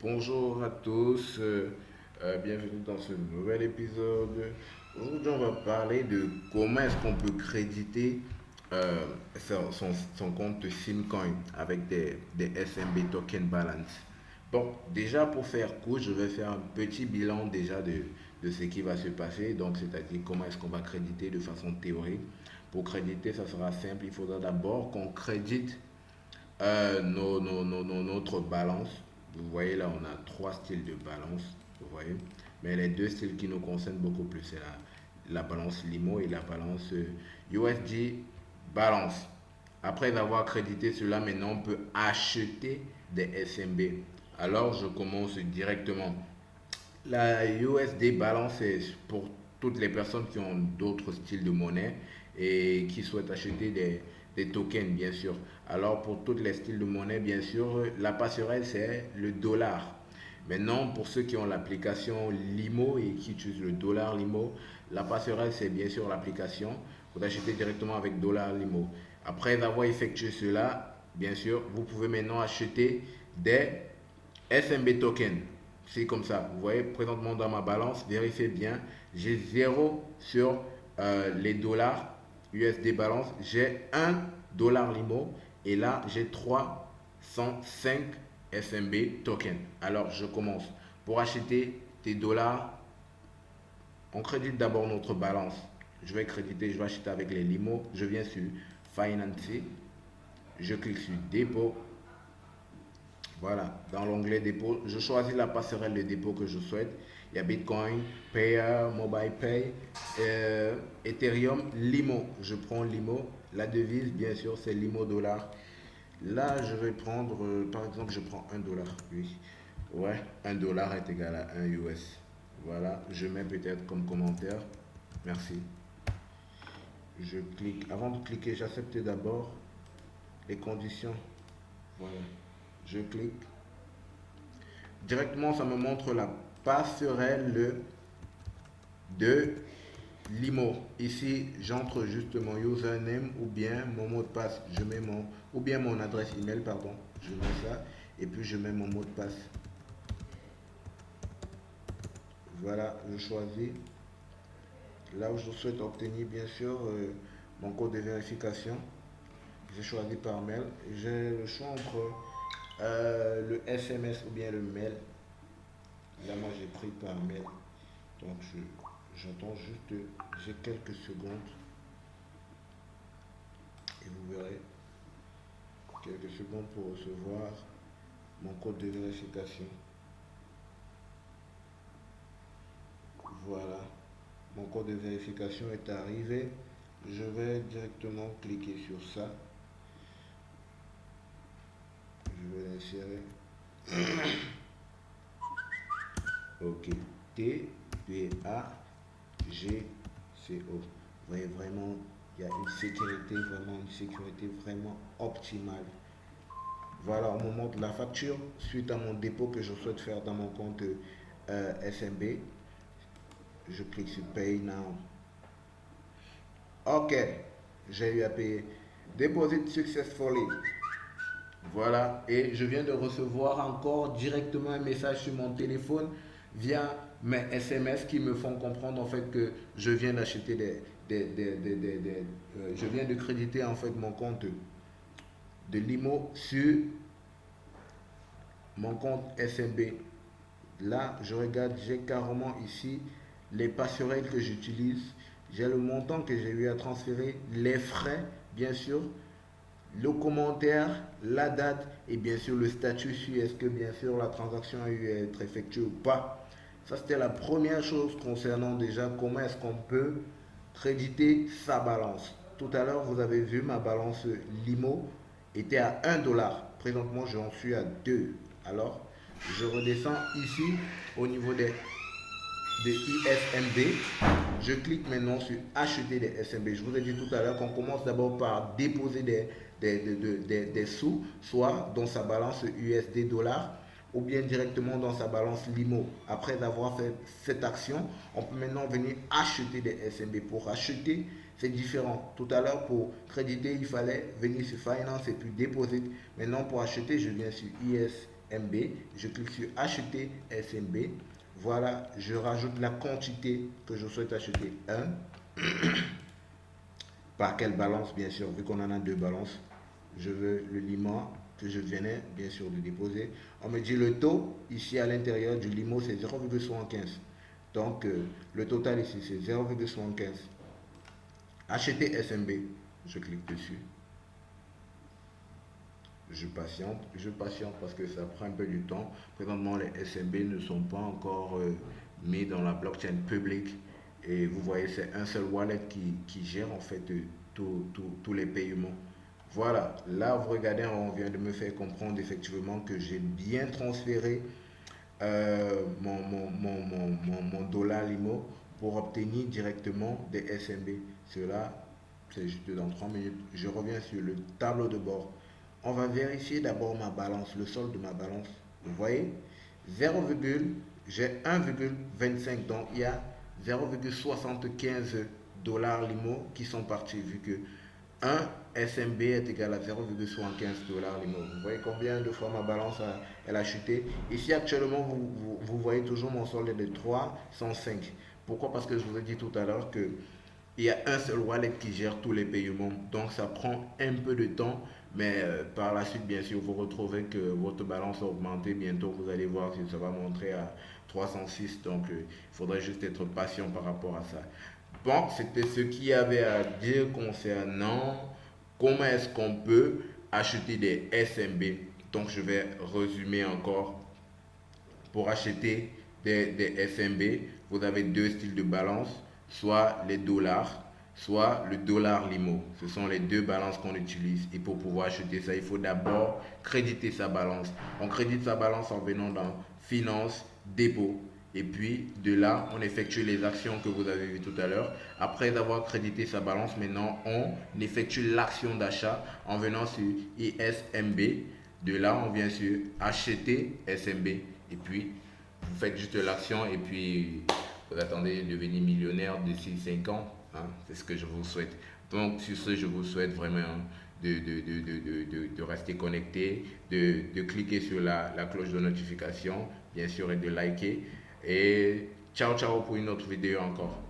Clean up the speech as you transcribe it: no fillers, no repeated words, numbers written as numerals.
Bonjour à tous, bienvenue dans ce nouvel épisode. Aujourd'hui, on va parler de comment est-ce qu'on peut créditer son compte Simcoin avec des SMB Token Balance. Bon, déjà pour faire court, je vais faire un petit bilan déjà de ce qui va se passer. Donc, c'est-à-dire comment est-ce qu'on va créditer de façon théorique. Pour créditer, ça sera simple. Il faudra d'abord qu'on crédite notre balance. Vous voyez là, on a trois styles de balance. Vous voyez. Mais les deux styles qui nous concernent beaucoup plus, c'est la balance Limo et la balance USD balance. Après avoir crédité cela, maintenant on peut acheter des SMB. Alors je commence directement. La USD balance est pour toutes les personnes qui ont d'autres styles de monnaie et qui souhaitent acheter des tokens, bien sûr. Alors, pour tous les styles de monnaie, bien sûr, la passerelle, c'est le dollar. Maintenant, pour ceux qui ont l'application Limo et qui utilisent le dollar Limo, la passerelle, c'est bien sûr l'application. Vous achetez directement avec dollar Limo. Après avoir effectué cela, bien sûr, vous pouvez maintenant acheter des SMB token. C'est comme ça. Vous voyez, présentement dans ma balance, vérifiez bien. J'ai zéro sur les dollars USD balance. J'ai un dollar Limo. Et là, j'ai 305 SMB token. Alors, je commence. Pour acheter des dollars, on crédite d'abord notre balance. Je vais créditer, je vais acheter avec les Limo. Je viens sur Financer. Je clique sur Dépôt. Voilà, dans l'onglet dépôt, je choisis la passerelle de dépôt que je souhaite. Il y a Bitcoin, Payer, Mobile Pay, Ethereum, Limo. Je prends Limo. La devise, bien sûr, c'est Limo dollar. Là, je vais prendre, par exemple, je prends un dollar. Oui. Ouais, un dollar est égal à un US. Voilà, je mets peut-être comme commentaire. Merci. Je clique. Avant de cliquer, j'accepte d'abord les conditions. Voilà. Je clique. Directement, ça me montre la passerelle de Limo. Ici, j'entre juste mon username ou bien mon mot de passe. Je mets ou bien mon adresse email, pardon. Je mets ça et puis je mets mon mot de passe. Voilà, je choisis. Là où je souhaite obtenir, bien sûr, mon code de vérification. J'ai choisi par mail. J'ai le choix entre le SMS ou bien le mail. Là, moi, j'ai pris par mail. Donc, j'attends juste, j'ai quelques secondes et vous verrez quelques secondes pour recevoir mon code de vérification. Voilà, mon code de vérification est arrivé. Je vais directement cliquer sur ça. Je vais l'insérer. Ok, T, P, A, G, C, O. Vous voyez vraiment, il y a une sécurité vraiment optimale. Voilà, au moment de la facture, suite à mon dépôt que je souhaite faire dans mon compte SMB, je clique sur Pay Now. Ok, j'ai eu à payer. Deposit successfully. Voilà, et je viens de recevoir encore directement un message sur mon téléphone via mes SMS qui me font comprendre en fait que je viens d'acheter je viens de créditer en fait mon compte de Limo sur mon compte SMB. Là, je regarde, j'ai carrément ici les passerelles que j'utilise. J'ai le montant que j'ai eu à transférer, les frais, bien sûr, le commentaire, la date et bien sûr le statut si est-ce que bien sûr la transaction a eu à être effectuée ou pas. Ça, c'était la première chose concernant déjà comment est-ce qu'on peut créditer sa balance. Tout à l'heure, vous avez vu ma balance Limo était à 1 dollar. Présentement, j'en suis à 2. Alors, je redescends ici au niveau des ISMB. Je clique maintenant sur acheter des SMB. Je vous ai dit tout à l'heure qu'on commence d'abord par déposer des sous, soit dans sa balance USD dollar ou bien directement dans sa balance Limo. Après avoir fait cette action, on peut maintenant venir acheter des SMB. Pour acheter, c'est différent. Tout à l'heure, pour créditer, il fallait venir sur Finance et puis déposer. Maintenant, pour acheter, je viens sur SMB. Je clique sur acheter SMB. Voilà, je rajoute la quantité que je souhaite acheter. 1. Par quelle balance, bien sûr, vu qu'on en a deux balances. Je veux le limo que je venais, bien sûr, de déposer. On me dit le taux, ici à l'intérieur du limo, c'est 0,75. Donc, le total ici, c'est 0,75. Acheter SMB. Je clique dessus. Je patiente parce que ça prend un peu du temps. Présentement, les SMB ne sont pas encore mis dans la blockchain publique. Et vous voyez, c'est un seul wallet qui gère en fait tous les paiements. Voilà, là vous regardez, on vient de me faire comprendre effectivement que j'ai bien transféré mon dollar limo pour obtenir directement des SMB. Cela, c'est juste dans 3 minutes. Je reviens sur le tableau de bord. On va vérifier d'abord ma balance, le solde de ma balance. Vous voyez, 0, j'ai 1,25, donc il y a 0,75 dollars limo qui sont partis vu que 1 SMB est égal à 0,75 dollars limo. Vous voyez combien de fois ma balance elle a chuté. Ici actuellement vous voyez toujours mon solde de 305. Pourquoi? Parce que je vous ai dit tout à l'heure que il y a un seul wallet qui gère tous les paiements. Donc ça prend un peu de temps. Mais par la suite, bien sûr, vous retrouvez que votre balance a augmenté. Bientôt, vous allez voir que ça va montrer à 306. Donc il faudrait juste être patient par rapport à ça. Bon, c'était ce qu'il y avait à dire concernant comment est-ce qu'on peut acheter des SMB. Donc je vais résumer encore. Pour acheter des SMB, vous avez deux styles de balance, soit les dollars, soit le dollar limo. Ce sont les deux balances qu'on utilise. Et pour pouvoir acheter ça, il faut d'abord créditer sa balance. On crédite sa balance en venant dans Finance, Dépôt. Et puis de là, on effectue les actions que vous avez vues tout à l'heure. Après avoir crédité sa balance, maintenant, on effectue l'action d'achat en venant sur ISMB. De là, on vient sur acheter SMB. Et puis, vous faites juste l'action et puis vous attendez de devenir millionnaire d'ici 5 ans. Hein. C'est ce que je vous souhaite. Donc, sur ce, je vous souhaite vraiment de rester connecté, de cliquer sur la cloche de notification, bien sûr, et de liker. Et ciao, ciao pour une autre vidéo encore.